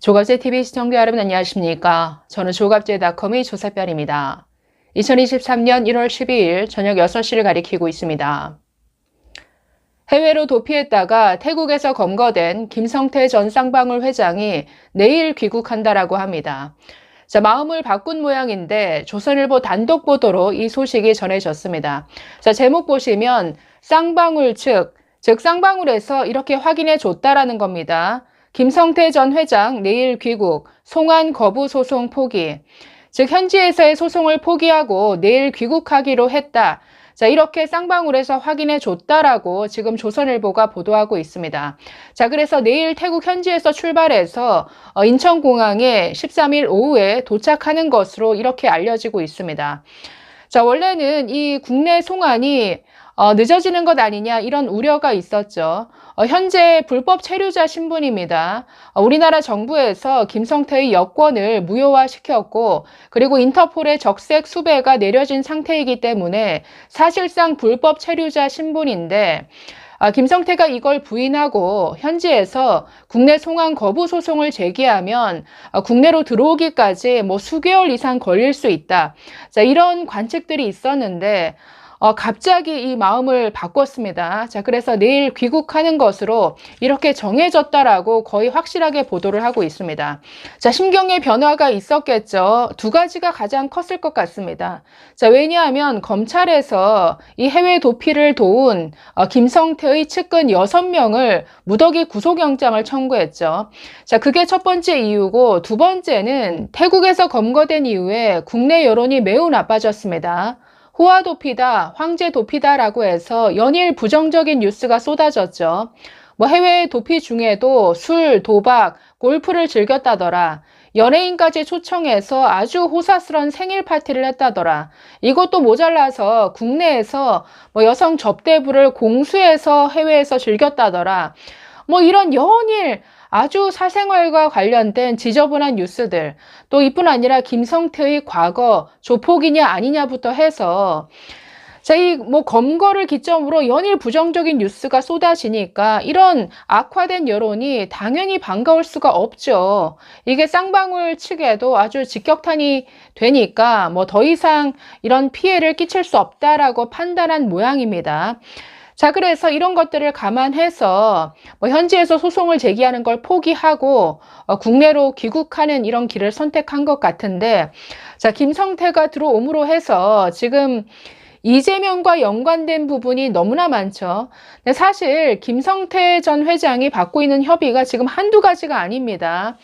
조갑제TV 시청자 여러분 안녕하십니까? 저는 조갑제닷컴의 조사별입니다. 2023년 1월 12일 저녁 6시를 가리키고 있습니다. 해외로 도피했다가 태국에서 검거된 김성태 전 쌍방울 회장이 내일 귀국한다라고 합니다. 자, 마음을 바꾼 모양인데 조선일보 단독 보도로 이 소식이 전해졌습니다. 자, 제목 보시면 쌍방울 측, 즉 쌍방울에서 이렇게 확인해 줬다라는 겁니다. 김성태 전 회장 내일 귀국, 송환 거부 소송 포기. 즉 현지에서의 소송을 포기하고 내일 귀국하기로 했다. 자, 이렇게 쌍방울에서 확인해 줬다라고 지금 조선일보가 보도하고 있습니다. 자, 그래서 내일 태국 현지에서 출발해서 인천공항에 13일 오후에 도착하는 것으로 이렇게 알려지고 있습니다. 자, 원래는 이 국내 송환이 늦어지는 것 아니냐 이런 우려가 있었죠. 현재 불법 체류자 신분입니다. 우리나라 정부에서 김성태의 여권을 무효화시켰고 그리고 인터폴의 적색 수배가 내려진 상태이기 때문에 사실상 불법 체류자 신분인데 김성태가 이걸 부인하고 현지에서 국내 송환 거부 소송을 제기하면 국내로 들어오기까지 수개월 이상 걸릴 수 있다. 자, 이런 관측들이 있었는데 갑자기 이 마음을 바꿨습니다. 자, 그래서 내일 귀국하는 것으로 이렇게 정해졌다라고 거의 확실하게 보도를 하고 있습니다. 자, 심경의 변화가 있었겠죠. 두 가지가 가장 컸을 것 같습니다. 자, 왜냐하면 검찰에서 이 해외 도피를 도운 김성태의 측근 6명을 무더기 구속영장을 청구했죠. 자, 그게 첫 번째 이유고 두 번째는 태국에서 검거된 이후에 국내 여론이 매우 나빠졌습니다. 호화 도피다, 황제 도피다라고 해서 연일 부정적인 뉴스가 쏟아졌죠. 해외 도피 중에도 술, 도박, 골프를 즐겼다더라. 연예인까지 초청해서 아주 호사스러운 생일 파티를 했다더라. 이것도 모자라서 국내에서 여성 접대부를 공수해서 해외에서 즐겼다더라. 이런 연일 아주 사생활과 관련된 지저분한 뉴스들, 또 이뿐 아니라 김성태의 과거 조폭이냐 아니냐부터 해서 자, 이 검거를 기점으로 연일 부정적인 뉴스가 쏟아지니까 이런 악화된 여론이 당연히 반가울 수가 없죠. 이게 쌍방울 측에도 아주 직격탄이 되니까 더 이상 이런 피해를 끼칠 수 없다라고 판단한 모양입니다. 자, 그래서 이런 것들을 감안해서 현지에서 소송을 제기하는 걸 포기하고 국내로 귀국하는 이런 길을 선택한 것 같은데, 자, 김성태가 들어옴으로 해서 지금 이재명과 연관된 부분이 너무나 많죠. 근데 사실 김성태 전 회장이 받고 있는 협의가 지금 한두 가지가 아닙니다.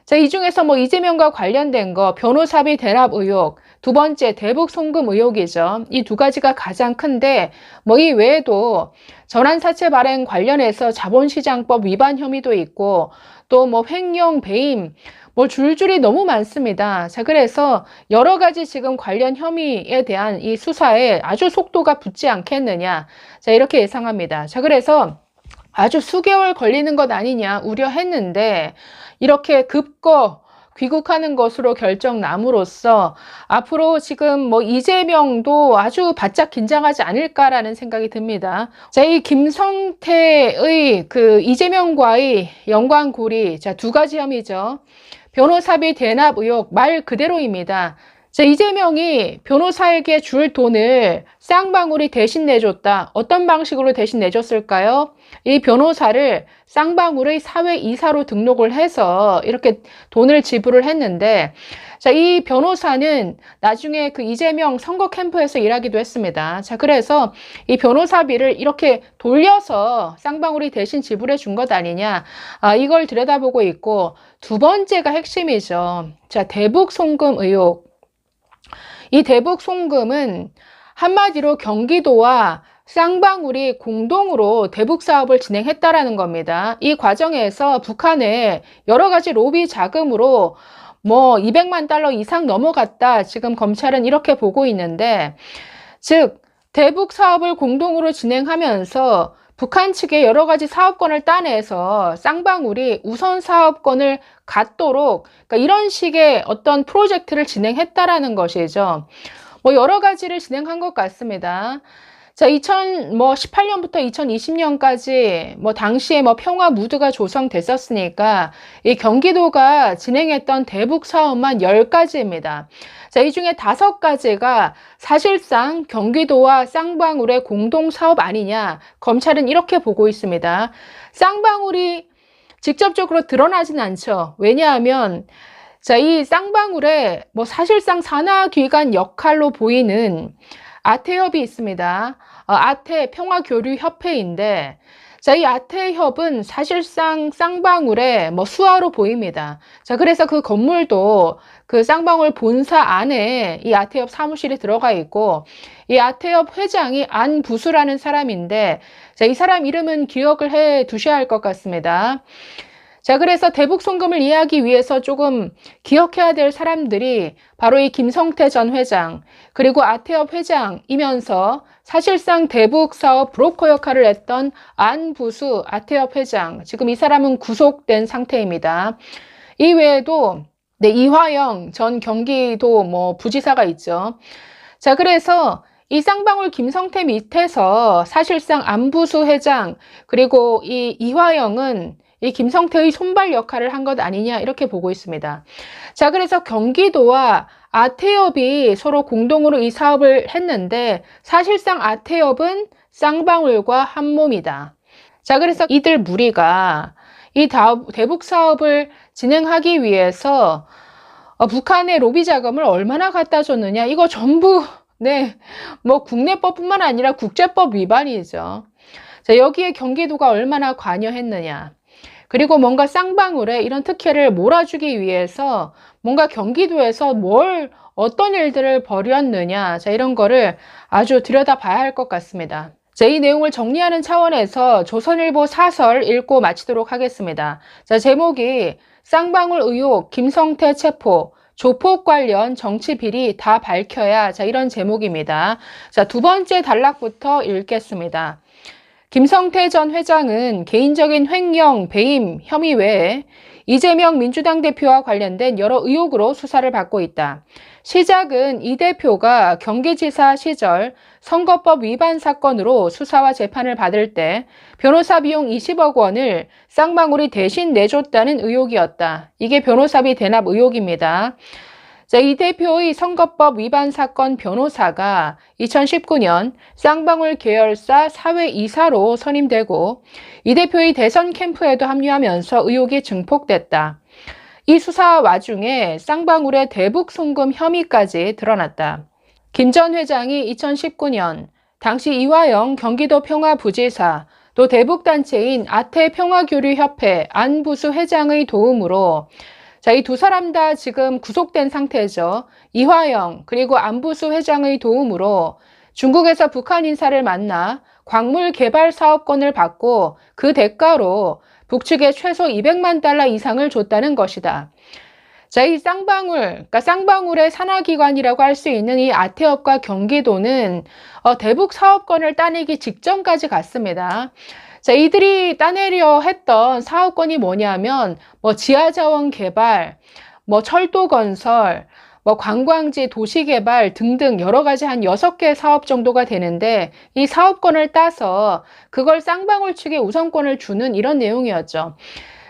자, 이 중에서 이재명과 관련된 거, 변호사비 대납 의혹, 두 번째 대북 송금 의혹이죠. 이 두 가지가 가장 큰데 이 외에도 전환사채 발행 관련해서 자본시장법 위반 혐의도 있고 또 횡령, 배임, 줄줄이 너무 많습니다. 자, 그래서 여러 가지 지금 관련 혐의에 대한 이 수사에 아주 속도가 붙지 않겠느냐. 자, 이렇게 예상합니다. 자, 그래서 아주 수개월 걸리는 것 아니냐 우려했는데 이렇게 급거 귀국하는 것으로 결정 남으로써 앞으로 지금 이재명도 아주 바짝 긴장하지 않을까라는 생각이 듭니다. 자, 이 김성태의 이재명과의 연관고리, 자, 두 가지 혐의죠. 변호사비 대납 의혹 말 그대로입니다. 자, 이재명이 변호사에게 줄 돈을 쌍방울이 대신 내줬다. 어떤 방식으로 대신 내줬을까요? 이 변호사를 쌍방울의 사회이사로 등록을 해서 이렇게 돈을 지불을 했는데, 자, 이 변호사는 나중에 이재명 선거 캠프에서 일하기도 했습니다. 자, 그래서 이 변호사비를 이렇게 돌려서 쌍방울이 대신 지불해 준 것 아니냐. 이걸 들여다보고 있고, 두 번째가 핵심이죠. 자, 대북 송금 의혹. 이 대북 송금은 한마디로 경기도와 쌍방울이 공동으로 대북 사업을 진행했다라는 겁니다. 이 과정에서 북한에 여러 가지 로비 자금으로 200만 달러 이상 넘어갔다. 지금 검찰은 이렇게 보고 있는데, 즉 대북 사업을 공동으로 진행하면서 북한 측에 여러 가지 사업권을 따내서 쌍방울이 우선 사업권을 갖도록 이런 식의 어떤 프로젝트를 진행했다라는 것이죠. 여러 가지를 진행한 것 같습니다. 자, 2018년부터 2020년까지 당시에 평화 무드가 조성됐었으니까 이 경기도가 진행했던 대북 사업만 10가지입니다. 자, 이 중에 5가지가 사실상 경기도와 쌍방울의 공동 사업 아니냐, 검찰은 이렇게 보고 있습니다. 쌍방울이 직접적으로 드러나진 않죠. 왜냐하면 자, 이 쌍방울에 사실상 산하기관 역할로 보이는 아태협이 있습니다. 아태 평화교류협회인데, 자, 이 아태협은 사실상 쌍방울의 수하로 보입니다. 자, 그래서 그 건물도 그 쌍방울 본사 안에 이 아태협 사무실이 들어가 있고, 이 아태협 회장이 안부수라는 사람인데, 자, 이 사람 이름은 기억을 해 두셔야 할 것 같습니다. 자, 그래서 대북 송금을 이해하기 위해서 조금 기억해야 될 사람들이 바로 이 김성태 전 회장, 그리고 아태협 회장이면서 사실상 대북 사업 브로커 역할을 했던 안부수 아태협 회장, 지금 이 사람은 구속된 상태입니다. 이 외에도 이화영 전 경기도 부지사가 있죠. 자, 그래서 이 쌍방울 김성태 밑에서 사실상 안부수 회장, 그리고 이 이화영은 이 김성태의 손발 역할을 한 것 아니냐, 이렇게 보고 있습니다. 자, 그래서 경기도와 아태협이 서로 공동으로 이 사업을 했는데, 사실상 아태협은 쌍방울과 한 몸이다. 자, 그래서 이들 무리가 이 대북 사업을 진행하기 위해서 북한의 로비 자금을 얼마나 갖다 줬느냐, 이거 전부 국내법뿐만 아니라 국제법 위반이죠. 자, 여기에 경기도가 얼마나 관여했느냐, 그리고 뭔가 쌍방울에 이런 특혜를 몰아주기 위해서 뭔가 경기도에서 어떤 일들을 벌였느냐, 자, 이런 거를 아주 들여다봐야 할 것 같습니다. 자, 이 내용을 정리하는 차원에서 조선일보 사설 읽고 마치도록 하겠습니다. 자, 제목이 쌍방울 의혹 김성태 체포, 조폭 관련 정치 비리 다 밝혀야, 자, 이런 제목입니다. 자, 두 번째 단락부터 읽겠습니다. 김성태 전 회장은 개인적인 횡령, 배임 혐의 외에 이재명 민주당 대표와 관련된 여러 의혹으로 수사를 받고 있다. 시작은 이 대표가 경기지사 시절 선거법 위반 사건으로 수사와 재판을 받을 때 변호사 비용 20억 원을 쌍방울이 대신 내줬다는 의혹이었다. 이게 변호사비 대납 의혹입니다. 자, 이 대표의 선거법 위반 사건 변호사가 2019년 쌍방울 계열사 사회이사로 선임되고 이 대표의 대선 캠프에도 합류하면서 의혹이 증폭됐다. 이 수사 와중에 쌍방울의 대북 송금 혐의까지 드러났다. 김 전 회장이 2019년 당시 이화영 경기도 평화부지사, 또 대북단체인 아태평화교류협회 안부수 회장의 도움으로, 자, 이 두 사람 다 지금 구속된 상태죠. 이화영 그리고 안부수 회장의 도움으로 중국에서 북한 인사를 만나 광물 개발 사업권을 받고 그 대가로 북측에 최소 200만 달러 이상을 줬다는 것이다. 자, 이 그러니까 쌍방울의 산하기관이라고 할 수 있는 이 아태협과 경기도는 대북 사업권을 따내기 직전까지 갔습니다. 자, 이들이 따내려 했던 사업권이 뭐냐면 지하자원 개발, 철도 건설, 관광지 도시 개발 등등 여러 가지 한 6개 사업 정도가 되는데, 이 사업권을 따서 그걸 쌍방울 측에 우선권을 주는 이런 내용이었죠.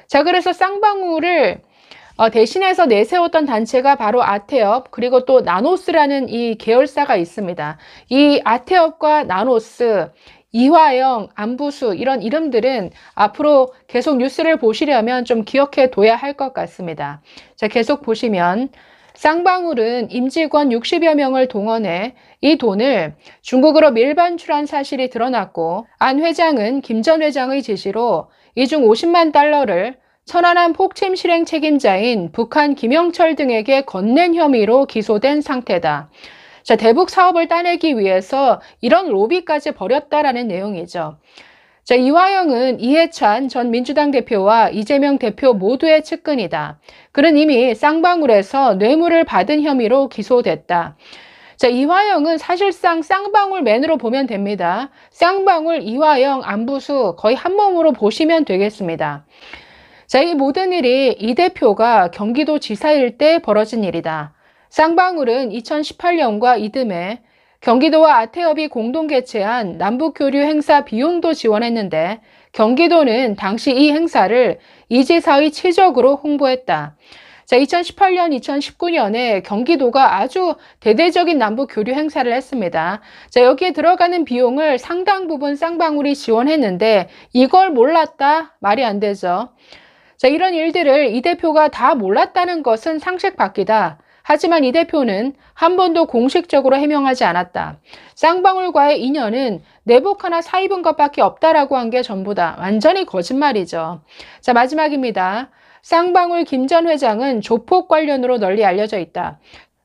자, 그래서 쌍방울을 대신해서 내세웠던 단체가 바로 아태협, 그리고 또 나노스라는 이 계열사가 있습니다. 이 아태협과 나노스, 이화영, 안부수, 이런 이름들은 앞으로 계속 뉴스를 보시려면 좀 기억해 둬야 할 것 같습니다. 자, 계속 보시면 쌍방울은 임직원 60여 명을 동원해 이 돈을 중국으로 밀반출한 사실이 드러났고, 안 회장은 김 전 회장의 지시로 이 중 50만 달러를 천안함 폭침 실행 책임자인 북한 김영철 등에게 건넨 혐의로 기소된 상태다. 자, 대북 사업을 따내기 위해서 이런 로비까지 벌였다라는 내용이죠. 자, 이화영은 이해찬 전 민주당 대표와 이재명 대표 모두의 측근이다. 그는 이미 쌍방울에서 뇌물을 받은 혐의로 기소됐다. 자, 이화영은 사실상 쌍방울맨으로 보면 됩니다. 쌍방울, 이화영, 안부수 거의 한 몸으로 보시면 되겠습니다. 자, 이 모든 일이 이 대표가 경기도 지사일 때 벌어진 일이다. 쌍방울은 2018년과 이듬해 경기도와 아태협이 공동 개최한 남북교류 행사 비용도 지원했는데 경기도는 당시 이 행사를 이지사의 치적으로 홍보했다. 자, 2018년, 2019년에 경기도가 아주 대대적인 남북 교류 행사를 했습니다. 자, 여기에 들어가는 비용을 상당 부분 쌍방울이 지원했는데 이걸 몰랐다? 말이 안 되죠. 자, 이런 일들을 이 대표가 다 몰랐다는 것은 상식 밖이다. 하지만 이 대표는 한 번도 공식적으로 해명하지 않았다. 쌍방울과의 인연은 내복 하나 사입은 것밖에 없다라고 한 게 전부다. 완전히 거짓말이죠. 자, 마지막입니다. 쌍방울 김 전 회장은 조폭 관련으로 널리 알려져 있다.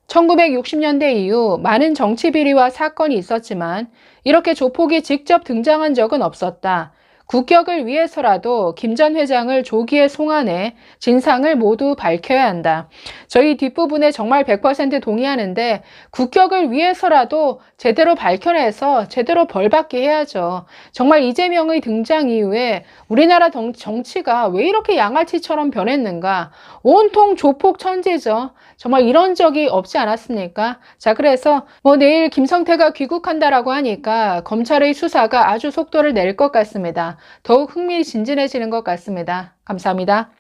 1960년대 이후 많은 정치 비리와 사건이 있었지만 이렇게 조폭이 직접 등장한 적은 없었다. 국격을 위해서라도 김 전 회장을 조기에 송환해 진상을 모두 밝혀야 한다. 저희 뒷부분에 정말 100% 동의하는데 국격을 위해서라도 제대로 밝혀내서 제대로 벌받게 해야죠. 정말 이재명의 등장 이후에 우리나라 정치가 왜 이렇게 양아치처럼 변했는가? 온통 조폭 천지죠. 정말 이런 적이 없지 않았습니까? 자, 그래서 내일 김성태가 귀국한다라고 하니까 검찰의 수사가 아주 속도를 낼 것 같습니다. 더욱 흥미진진해지는 것 같습니다. 감사합니다.